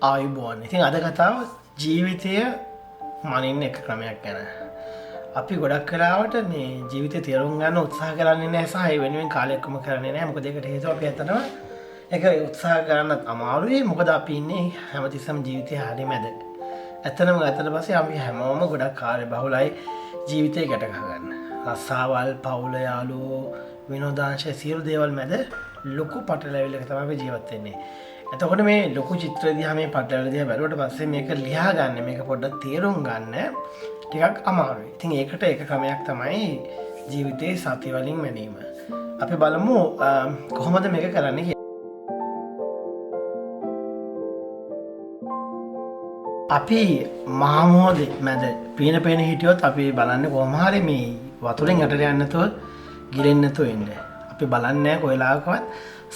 ආයුබෝවන්. ඉතින් අද කතාව ජීවිතය මනින්න එක ක්‍රමයක් ගැන. අපි ගොඩක් වෙලාවට මේ ජීවිතේ තේරුම් ගන්න උත්සාහ කරන්නේ නැහැ සහ ඒ වෙනුවෙන් කාලයක්ම කරන්නේ නැහැ. මොකද ඒකට හේතුව අපි ඇත්තටම ඒක උත්සාහ කරන්නත් අමාරුයි. මොකද අපි ඉන්නේ හැමතිස්සම ජීවිතේ හරිය මැද. ඇත්තටම ගත්තට පස්සේ අපි හැමෝම ගොඩක් කාර්ය බහුලයි ජීවිතේ ගැට ගන්න. රස්සාවල්, පවුල, යාළුවෝ, විනෝදාංශ සියලු දේවල් මැද ලොකු පටලැවිල්ලක තමයි අපි ජීවත් වෙන්නේ. එතකොට මේ ලොකු චිත්‍ර දිහා මේ පටලැවිල්ල දිහා බැලුවට පස්සේ මේක ලියා ගන්න, මේක පොඩ්ඩක් තේරුම් ගන්න ටිකක් අමාරුයි. ඉතින් ඒකට එක ක්‍රමයක් තමයි ජීවිතේ සති වලින් මැනීම. අපි බලමු කොහොමද මේක කරන්නේ කියලා. අපි මහා මොහොතේ මැද පේන හිටියොත් අපි බලන්නේ කොහොම හරි මේ වතුරෙන් යටට යන්නේ නැතුව ගිලෙන්නේ නැතුව ඉන්න. අපි බලන්නේ කොයිලාකවත්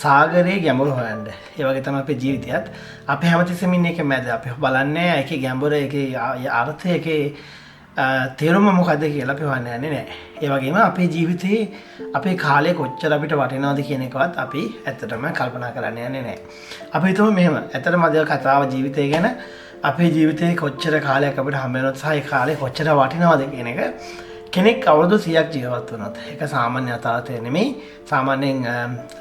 සාගරයේ ගැඹුර හොයන්න. ඒ වගේ තමයි අපේ ජීවිතයත්. අපි හැමතිස්සෙම ඉන්නේ ඒක මැද. අපි බලන්නේ ඒකේ ගැඹුර, ඒකේ අර්ථය, ඒකේ තේරුම මොකද්ද කියලා අපි හොයන්න යන්නේ නැහැ. ඒ වගේම අපේ ජීවිතේ අපේ කාලය කොච්චර අපිට වටිනවද කියන එකවත් අපි ඇත්තටම කල්පනා කරන්න යන්නේ නැහැ. අපි හිතමු මෙහෙම. ඇත්තටම අද කතාව ජීවිතය ගැන. අපේ ජීවිතේ කොච්චර කාලයක් අපිට හම්බ වෙනවද සහ ඒ කාලේ කොච්චර වටිනවද කියන එක කෙනෙක් අවුරුදු 100ක් ජීවත් වුණොත් ඒක සාමාන්‍ය අතාතේ නෙමෙයි. සාමාන්‍යයෙන්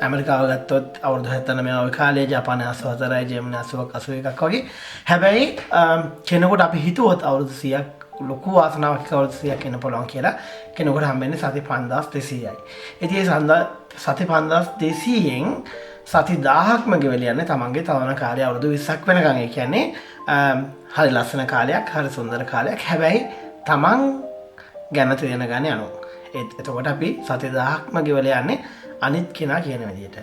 ඇමරිකාව ගත්තොත් අවුරුදු 79 ඔය කාලේ, ජපානයේ 84යි, ජර්මනියේ 81ක් වගේ. හැබැයි කෙනෙකුට අපි හිතුවොත් අවුරුදු 100ක් ලොකු වාසනාවක් අවුරුදු 100ක් ඉන්න පුළුවන් කියලා කෙනෙකුට හම්බෙන්නේ සති 5200යි. ඉතින් ඒ සති 5200න් සති 1000ක්ම ගෙවල යන්නේ තමන්ගේ තවන කාලය අවුරුදු 20ක් වෙනකන්. ඒ කියන්නේ හරි ලස්සන කාලයක්, හරි සුන්දර කාලයක්. හැබැයි තමන් ගැන තේරෙන ගානේ යනවා. එතකොට අපි සති 1000ක්ම ගෙවල යන්නේ අනිත් කෙනා කියන විදිහට.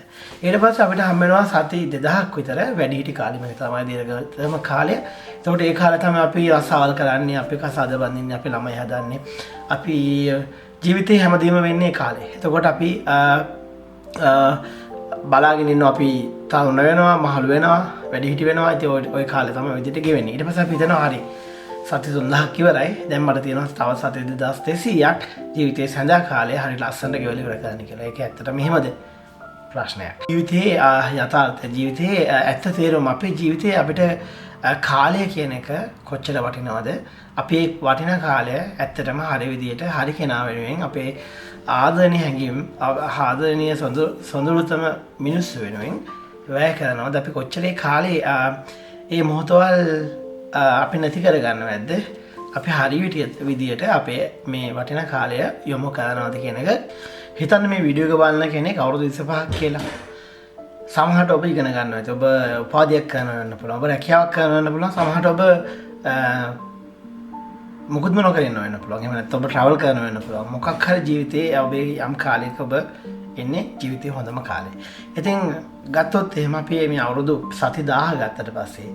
ඊට පස්සේ අපිට හම්බ වෙනවා සති 2000ක් විතර වැඩිහිටි කාලෙ. මේක තමයි දීර්ඝතම කාලය. එතකොට ඒ කාලේ තමයි අපි රසාවල් කරන්නේ, අපි කසාද බඳින්නේ, අපි ළමයි හදන්නේ. අපි ජීවිතේ හැමදේම වෙන්නේ ඒ කාලේ. එතකොට අපි බලාගෙන ඉන්නවා අපි තරුණ වෙනවා, මහලු වෙනවා, වැඩිහිටි වෙනවා. ඉතින් ওই කාලේ තමයි ওই විදිහට ගෙවෙන්නේ. ඊට පස්සේ අපි හිතනවා හරි සති 3000ක් ඉවරයි. දැන් මට තියෙනවා තව සති 2200ක් ජීවිතේ සඳහා කාලය හරි ලස්සනට ගෙවල ඉවර කරන්න කියලා. ඒක ඇත්තටම මෙහෙමද? ප්‍රශ්නයක්. ජීවිතේ යථාර්ථය, ජීවිතේ ඇත්ත තේරුම, අපේ ජීවිතේ අපිට කාලය කියන එක කොච්චර වටිනවද? අපේ වටින කාලය ඇත්තටම හරි විදියට හරි කෙනා වෙනුවෙන්, අපේ ආදරණීය හැඟීම්, ආදරණීය සොඳුරුතම මිනිස්සු වෙනුවෙන් වැය කරනවද? අපි කොච්චර ඒ කාලේ ඒ මොහොතවල් අපි නැති කරගන්න වැද්ද? අපි හරි විදියට අපේ මේ වටින කාලය යොමු කරනවද කියන එක හිතන්න. මේ වීඩියෝ එක බලන කෙනෙක් අවුරුදු 25ක් කියලා සමහරට ඔබ ඉගෙන ගන්න ඇති, ඔබ උපාධියක් කරන්න පුළුවන්, ඔබ රැකියාවක් කරන්න පුළුවන්, සමහරට ඔබ මුකුත්ම නොකර ඉන්න වෙන්න පුළුවන්. එහෙම නැත්නම් ඔබ ට්‍රැවල් කරන වෙන්න පුළුවන්. මොකක් හරි ජීවිතේ ඔබේ යම් කාලයක ඔබ ඉන්නේ ජීවිතේ හොඳම කාලේ. ඉතින් ගත්තොත් එහෙම අපි මේ අවුරුදු සති 1000 ගත්තට පස්සේ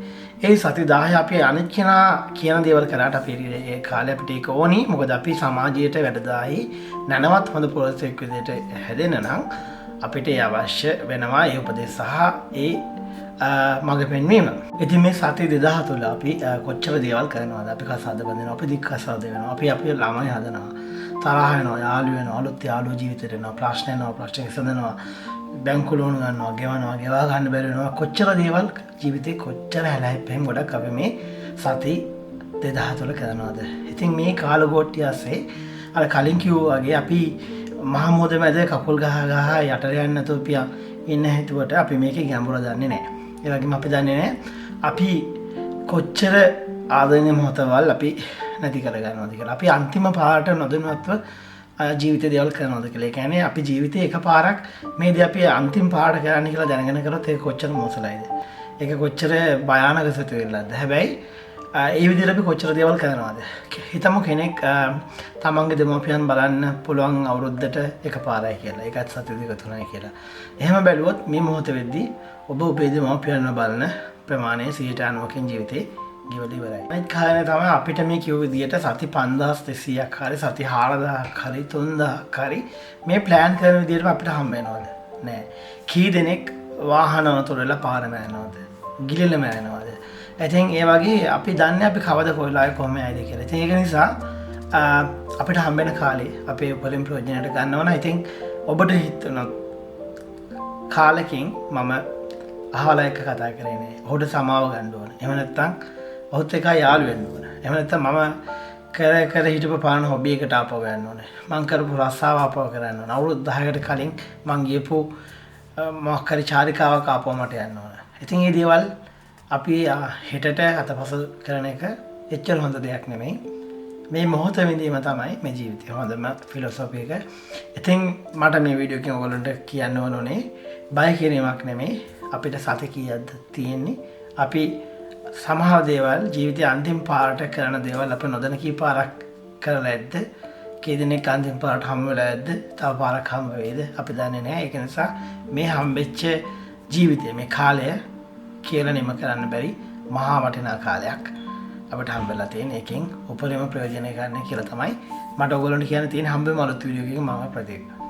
ඒ සති 10 අපි අනිත් කෙනා කියන දේවල් කරාට අපි ඒ කාලේ අපිට ඒක ඕනි. මොකද අපි සමාජයට වැඩදායි නැනවත් හොඳ පොරොසෙක් විදිහට හැදෙන්න නම් අපිට ඒ අවශ්‍ය වෙනවා ඒ උපදෙස් සහ ඒ මඟ පෙන්වීම. ඉතින් මේ සති 2000 තුළ අපි කොච්චර දේවල් කරනවද? අපි කසාද බඳිනවා, අපි දික් කසාද වෙනවා, අපි අපේ ළමයි හදනවා, තරහ වෙනවා, යාළු වෙනවා, අලුත් යාළුවෝ ජීවිතේට එනවා, ප්‍රශ්න එනවා, ප්‍රශ්න විසඳනවා, බැංකු ලෝන් ගන්නවා, ගෙවනවා, ගෙවා ගන්න බැරි වෙනවා. කොච්චර දේවල් ජීවිතේ කොච්චර හැලහැප්පෙන් ගොඩක් අපි මේ සති 2000 තුළ කරනවද? ඉතින් මේ කාලගෝට්ටිය ඇස්සේ අර කලින් කිව්වා වගේ අපි මහා මොහොතේ මැද කකුල් ගහ යටට යන්නේ නැතුව පියා ඉන්න හිතුවට අපි මේකේ ගැඹුර දන්නේ නැහැ. ඒ වගේම අපි දන්නේ නැහැ අපි කොච්චර ආදරණීය මොහොතවල් අපි නැති කරගන්නවද කියලා. අපි අන්තිම පාරට නොදැනුවත්ව ජීවිතේ දේවල් කරනවද කියලා. ඒ කියන්නේ අපි ජීවිතේ එකපාරක් මේ දේ අපි අන්තිම පාරට කරන්න කියලා දැනගෙන කරොත් ඒක කොච්චර මොසලයිද? ඒක කොච්චර භයානක සිතුවිල්ලක්ද? හැබැයි ඒ විදිහට අපි කොච්චර දේවල් කරනවද? හිතමු කෙනෙක් තමන්ගේ දෙමව්පියන් බලන්න පුළුවන් අවුරුද්දට එකපාරයි කියලා. ඒකත් සති 2-3යි කියලා. එහෙම බැලුවොත් මේ මොහොත වෙද්දී ඔබ ඔබේ දෙමව්පියන්ව බලන ප්‍රමාණය 90%කින් ජීවිතේ ගෙවල ඉවරයි. අනිත් කාරණේ තමයි අපිට මේ කිව්ව විදිහට සති 5200ක් හරි සති 4000ක් හරි 3000ක් හරි මේ ප්ලෑන් කරන විදිහට අපිට හම්බ වෙනවද? නෑ. කී දෙනෙක් වාහන අතුරලා පාර මෑනවද? ගිලිලා මෑනවද? ඉතින් ඒ වගේ අපි දන්නේ අපි කවද කොයිලාවේ කොහොම යයිද කියලා. ඉතින් ඒක නිසා අපිට හම්බෙන කාලේ අපේ උපරිම ප්‍රයෝජනයට ගන්න ඕන. ඉතින් ඔබට හිතන කාලෙකින් මම අහවල එක්ක කතා කරේ නෑ. ඔහුට සමාව ගන්න ඕන. එහෙම නැත්නම් ඔහුත් එක්ක යාළු වෙන්න ඕන. එහෙම නැත්නම් මම කර හිටපු පාන හොබි එකට ආපහු ගන්න ඕනේ. මං කරපු රස්සාව ආපහු කරන්න ඕනේ. අවුරුදු 10කට කලින් මං ගියපු මොකක් හරි චාරිකාවක් ආපහු මට යන්න ඕනේ. ඉතින් මේ දේවල් අපි හෙටට අතපස කරන එක එච්චර හොඳ දෙයක් නෙමෙයි. මේ මොහොත විඳීම තමයි මේ ජීවිතේ හොඳම ෆිලොසොෆි එක. ඉතින් මට මේ වීඩියෝ එකෙන් ඔයගොල්ලන්ට කියන්න ඕනේ බය කිරීමක් නෙමෙයි. අපිට සති කීයක්ද තියෙන්නේ. අපි සමහර දේවල් ජීවිතයේ අන්තිම පාරට කරන දේවල් අපි නොදැන කී පාරක් කරලා ඇද්ද? කී දෙනෙක් අන්තිම පාරට හම්බ වෙලා ඇද්ද? තව පාරක් හම්බ වෙයිද? අපි දන්නේ නැහැ. ඒක නිසා මේ හම්බෙච්ච ජීවිතය මේ කාලය කියලා නිම කරන්න බැරි මහා වටිනා කාලයක් අපිට හම්බෙලා තියෙන. එකෙන් උපරිම ප්‍රයෝජනය ගන්න කියලා තමයි මට ඔයගොල්ලන්ට කියන්න තියෙන හම්බෙම අලුත් වීඩියෝ එකකින් මම ප්‍රතික්‍රියා